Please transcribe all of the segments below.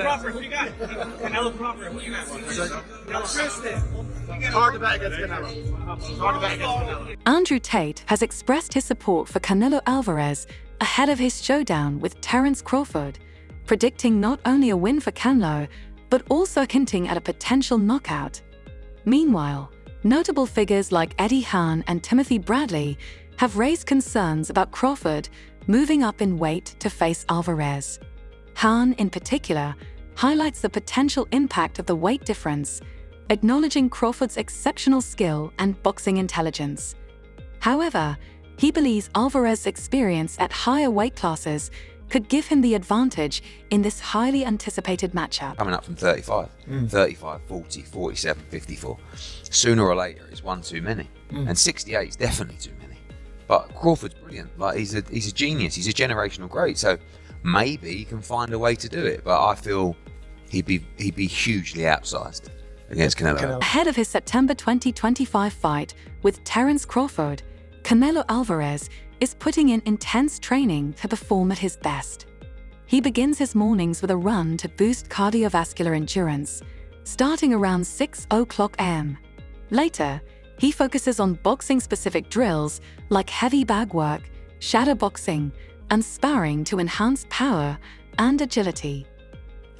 Crawford, who you got? Canelo Crawford, who you got? Hard to bet against Canelo. Hard to bet against Canelo. Andrew Tate has expressed his support for Canelo Alvarez ahead of his showdown with Terence Crawford, predicting not only a win for Canelo, but also hinting at a potential knockout. Meanwhile, notable figures like Eddie Hearn and Timothy Bradley have raised concerns about Crawford moving up in weight to face Alvarez. Hearn, in particular, highlights the potential impact of the weight difference, acknowledging Crawford's exceptional skill and boxing intelligence. However, he believes Alvarez's experience at higher weight classes could give him the advantage in this highly anticipated matchup. Coming up from 35, 35, 40, 47, 54. Sooner or later, it's one too many. And 68 is definitely too many. But Crawford's brilliant. Like he's a genius. He's a generational great. So maybe he can find a way to do it. But I feel he'd be hugely outsized against Canelo. Ahead of his September 2025 fight with Terence Crawford, Canelo Alvarez is putting in intense training to perform at his best. He begins his mornings with a run to boost cardiovascular endurance, starting around 6:00 a.m. Later, he focuses on boxing-specific drills like heavy bag work, shadow boxing, and sparring to enhance power and agility.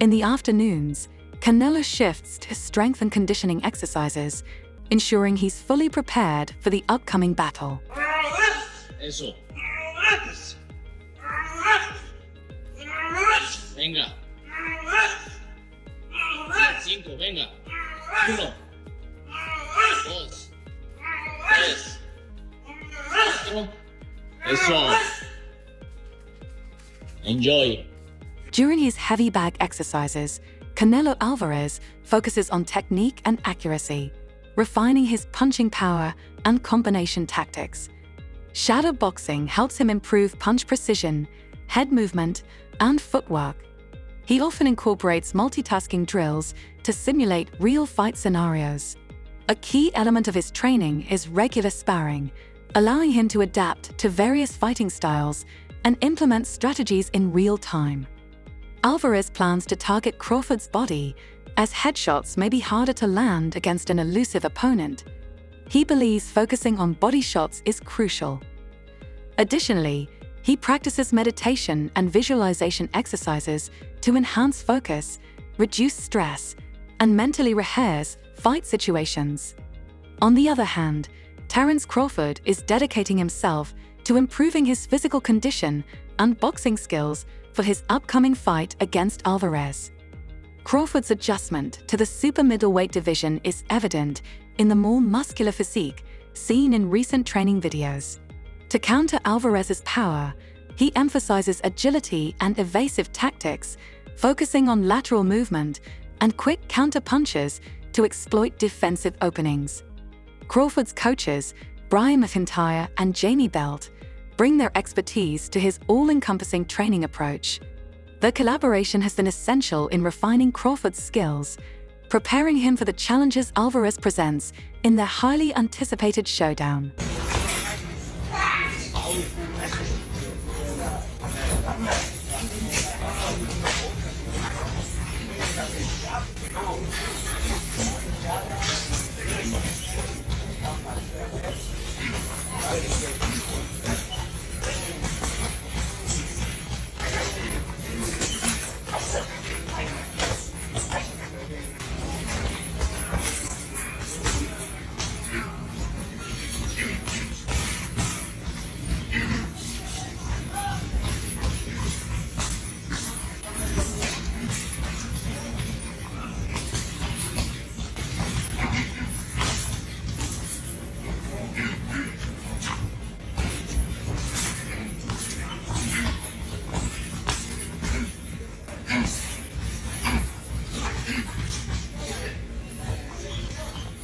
In the afternoons, Canelo shifts to strength and conditioning exercises, ensuring he's fully prepared for the upcoming battle. Eso. Venga. 5, venga. 1, 2, 3, 4. Eso. Enjoy. During his heavy bag exercises, Canelo Alvarez focuses on technique and accuracy, refining his punching power and combination tactics. Shadow boxing helps him improve punch precision, head movement, and footwork. He often incorporates multitasking drills to simulate real fight scenarios. A key element of his training is regular sparring, allowing him to adapt to various fighting styles and implement strategies in real time. Alvarez plans to target Crawford's body, as headshots may be harder to land against an elusive opponent. He believes focusing on body shots is crucial. Additionally, he practices meditation and visualization exercises to enhance focus, reduce stress, and mentally rehearse fight situations. On the other hand, Terence Crawford is dedicating himself to improving his physical condition and boxing skills for his upcoming fight against Alvarez. Crawford's adjustment to the super middleweight division is evident in the more muscular physique seen in recent training videos. To counter Alvarez's power, he emphasizes agility and evasive tactics, focusing on lateral movement and quick counter punches to exploit defensive openings. Crawford's coaches, Brian McIntyre and Jamie Belt, bring their expertise to his all-encompassing training approach. Their collaboration has been essential in refining Crawford's skills, preparing him for the challenges Alvarez presents in their highly anticipated showdown.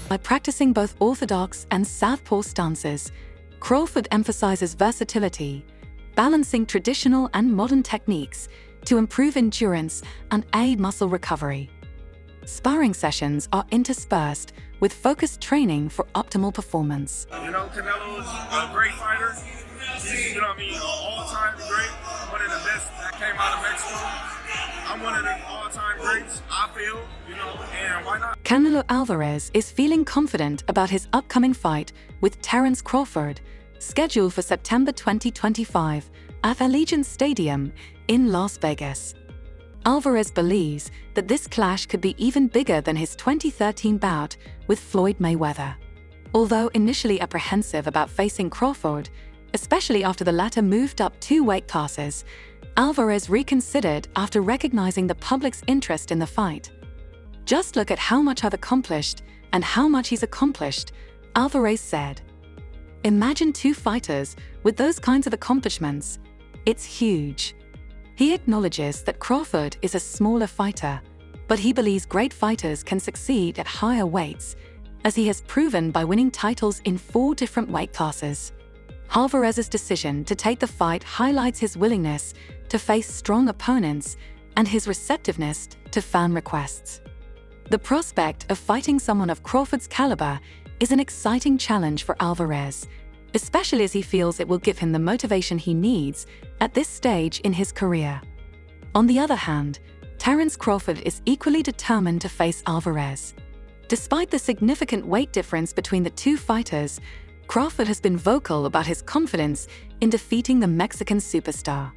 By practicing both orthodox and southpaw stances, Crawford emphasizes versatility, balancing traditional and modern techniques to improve endurance and aid muscle recovery. Sparring sessions are interspersed with focused training for optimal performance. Canelo's a great fighter. He's, all-time great. One of the best that came out of Mexico. I'm one of the all-time all-time greats, I feel, and why not? Canelo Alvarez is feeling confident about his upcoming fight with Terence Crawford, scheduled for September 2025 at Allegiant Stadium in Las Vegas. Alvarez believes that this clash could be even bigger than his 2013 bout with Floyd Mayweather. Although initially apprehensive about facing Crawford, especially after the latter moved up 2 weight classes, Alvarez reconsidered after recognizing the public's interest in the fight. "Just look at how much I've accomplished and how much he's accomplished," Alvarez said. "Imagine 2 fighters with those kinds of accomplishments. It's huge." He acknowledges that Crawford is a smaller fighter, but he believes great fighters can succeed at higher weights, as he has proven by winning titles in 4 different weight classes. Alvarez's decision to take the fight highlights his willingness to face strong opponents and his receptiveness to fan requests. The prospect of fighting someone of Crawford's caliber is an exciting challenge for Alvarez, especially as he feels it will give him the motivation he needs at this stage in his career. On the other hand, Terence Crawford is equally determined to face Alvarez. Despite the significant weight difference between the 2 fighters, Crawford has been vocal about his confidence in defeating the Mexican superstar.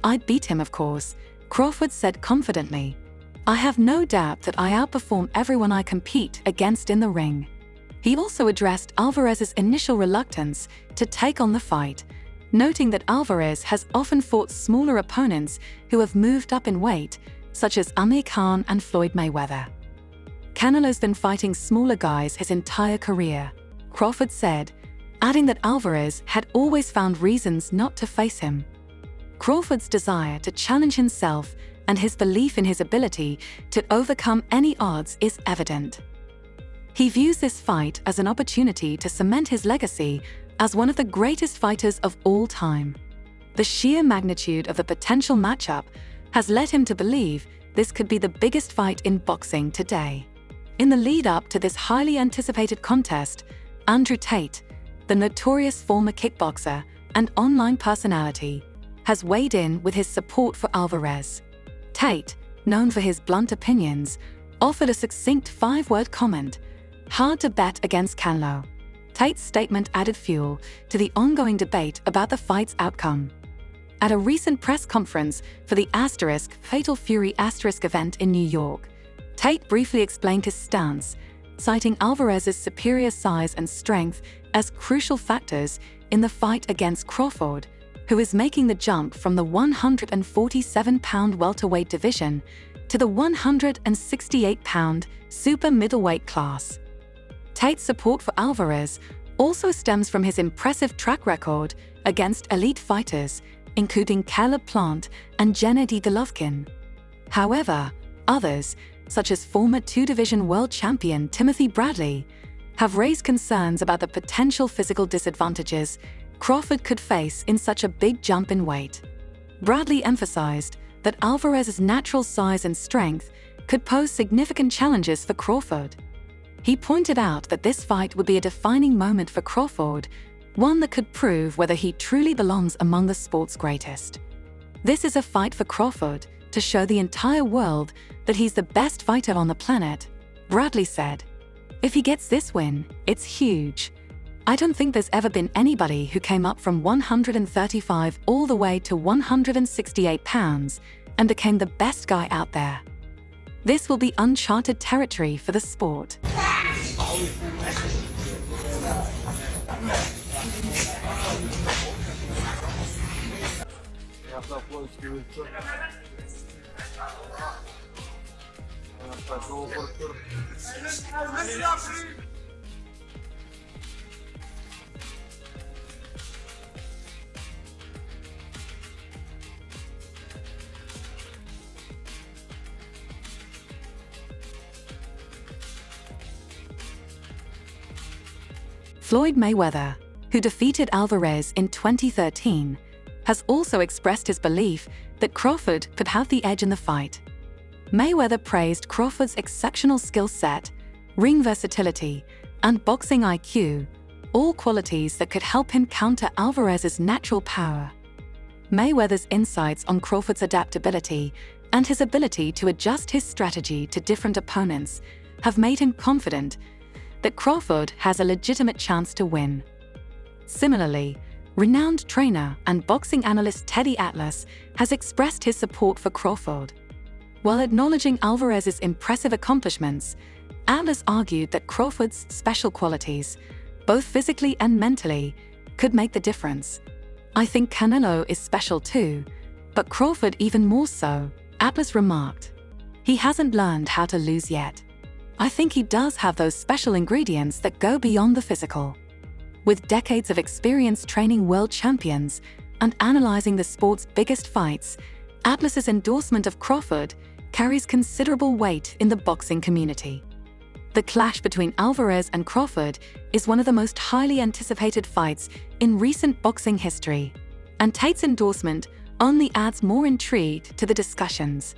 "I'd beat him, of course," Crawford said confidently. "I have no doubt that I outperform everyone I compete against in the ring." He also addressed Alvarez's initial reluctance to take on the fight, noting that Alvarez has often fought smaller opponents who have moved up in weight, such as Amir Khan and Floyd Mayweather. "Canelo's been fighting smaller guys his entire career," Crawford said, adding that Alvarez had always found reasons not to face him. Crawford's desire to challenge himself and his belief in his ability to overcome any odds is evident. He views this fight as an opportunity to cement his legacy as one of the greatest fighters of all time. The sheer magnitude of the potential matchup has led him to believe this could be the biggest fight in boxing today. In the lead-up to this highly anticipated contest, Andrew Tate, the notorious former kickboxer and online personality, has weighed in with his support for Alvarez. Tate, known for his blunt opinions, offered a succinct 5-word comment: "Hard to bet against Canelo." Tate's statement added fuel to the ongoing debate about the fight's outcome. At a recent press conference for the Fatal Fury event in New York, Tate briefly explained his stance, citing Alvarez's superior size and strength as crucial factors in the fight against Crawford, who is making the jump from the 147-pound welterweight division to the 168-pound super middleweight class. Tate's support for Alvarez also stems from his impressive track record against elite fighters, including Caleb Plant and Gennady Golovkin. However, others, such as former 2-division world champion Timothy Bradley, have raised concerns about the potential physical disadvantages Crawford could face in such a big jump in weight. Bradley emphasized that Alvarez's natural size and strength could pose significant challenges for Crawford. He pointed out that this fight would be a defining moment for Crawford, one that could prove whether he truly belongs among the sport's greatest. "This is a fight for Crawford to show the entire world that he's the best fighter on the planet," Bradley said. "If he gets this win, it's huge. I don't think there's ever been anybody who came up from 135 all the way to 168 pounds and became the best guy out there. This will be uncharted territory for the sport." Floyd Mayweather, who defeated Alvarez in 2013, has also expressed his belief that Crawford could have the edge in the fight. Mayweather praised Crawford's exceptional skill set, ring versatility, and boxing IQ, all qualities that could help him counter Alvarez's natural power. Mayweather's insights on Crawford's adaptability and his ability to adjust his strategy to different opponents have made him confident that Crawford has a legitimate chance to win. Similarly, renowned trainer and boxing analyst Tate has expressed his support for Crawford. While acknowledging Alvarez's impressive accomplishments, Atlas argued that Crawford's special qualities, both physically and mentally, could make the difference. "I think Canelo is special too, but Crawford even more so," Atlas remarked. "He hasn't learned how to lose yet. I think he does have those special ingredients that go beyond the physical." With decades of experience training world champions and analyzing the sport's biggest fights, Atlas's endorsement of Crawford carries considerable weight in the boxing community. The clash between Alvarez and Crawford is one of the most highly anticipated fights in recent boxing history, and Tate's endorsement only adds more intrigue to the discussions.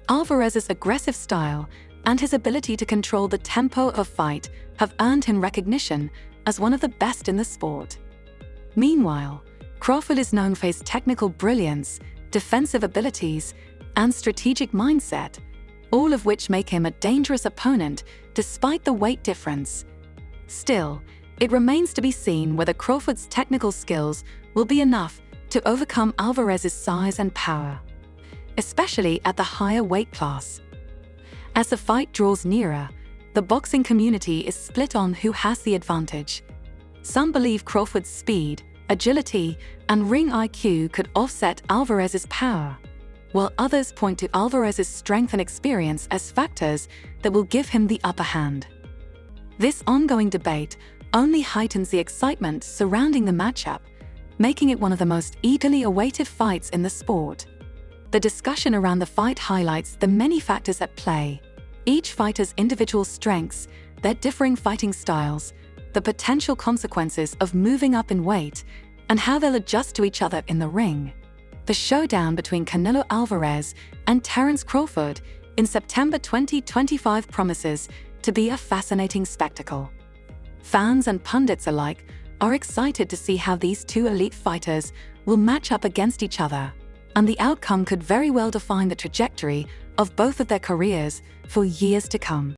Alvarez's aggressive style and his ability to control the tempo of fight have earned him recognition as one of the best in the sport. Meanwhile, Crawford is known for his technical brilliance, defensive abilities, and strategic mindset, all of which make him a dangerous opponent despite the weight difference. Still, it remains to be seen whether Crawford's technical skills will be enough to overcome Alvarez's size and power, especially at the higher weight class. As the fight draws nearer, the boxing community is split on who has the advantage. Some believe Crawford's speed, agility, and ring IQ could offset Alvarez's power, while others point to Alvarez's strength and experience as factors that will give him the upper hand. This ongoing debate only heightens the excitement surrounding the matchup, making it one of the most eagerly awaited fights in the sport. The discussion around the fight highlights the many factors at play: each fighter's individual strengths, their differing fighting styles, the potential consequences of moving up in weight, and how they'll adjust to each other in the ring. The showdown between Canelo Alvarez and Terence Crawford in September 2025 promises to be a fascinating spectacle. Fans and pundits alike are excited to see how these two elite fighters will match up against each other, and the outcome could very well define the trajectory of both of their careers for years to come.